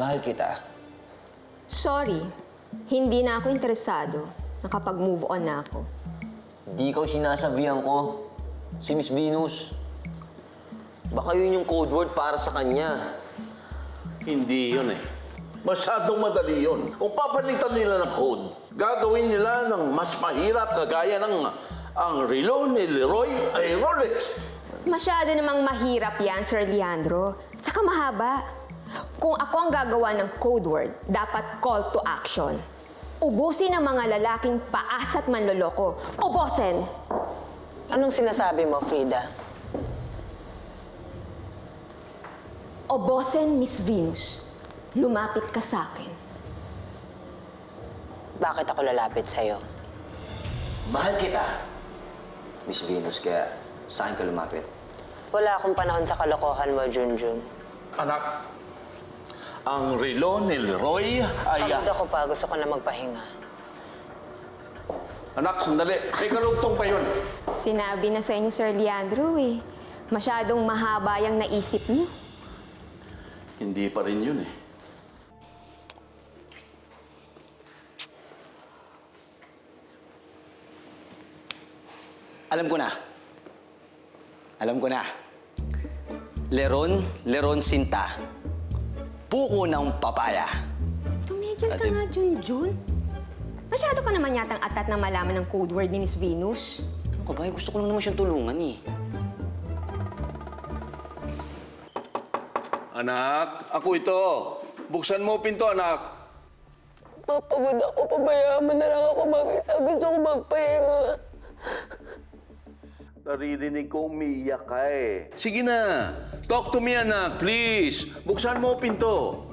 Mahal kita. Sorry, hindi na ako interesado. Nakapag-move on na ako. Di ikaw sinasabihan ko. Si Miss Venus. Baka yun yung code word para sa kanya. Hindi yun eh. Masyadong madali yun. Kung papalitan nila ng code, gagawin nila ng mas mahirap kagaya ng ang relo ni Leroy ay Rolex. Masyado namang mahirap yan, Sir Leandro. Tsaka mahaba. Kung ako ang gagawa ng code word, dapat call to action. Ubusin ang mga lalaking paas at manloloko. Ubusin! Anong sinasabi mo, Frida? Ubusin, Miss Venus. Lumapit ka sa akin. Bakit ako lalapit sa'yo? Mahal kita. Miss Venus, kaya sa akin ka lumapit. Wala akong panahon sa kalokohan mo, Junjun. Anak, ang relo ni Leroy ay... Pagod ako pa, gusto ko na magpahinga. Anak, sandali. May karugtong pa yun. Sinabi na sa inyo, Sir Leandro eh. Masyadong mahaba yung naisip niyo. Hindi pa rin yun eh. Alam ko na. Alam ko na. Leron Sinta. Puko ng papaya. Tumigil ka nga, Junjun. Masyado ka naman yatang atat na malaman ng code word ni Miss Venus. Ano ka ba? Gusto ko lang naman siyang tulungan eh. Anak, ako ito. Buksan mo pinto, anak. Papagod ako, pabayaan mo na lang ako mag-isa. Gusto ko magpahinga. Naririnig ko umiiyak ka eh. Sige na. Talk to me, anak, please. Buksan mo pinto.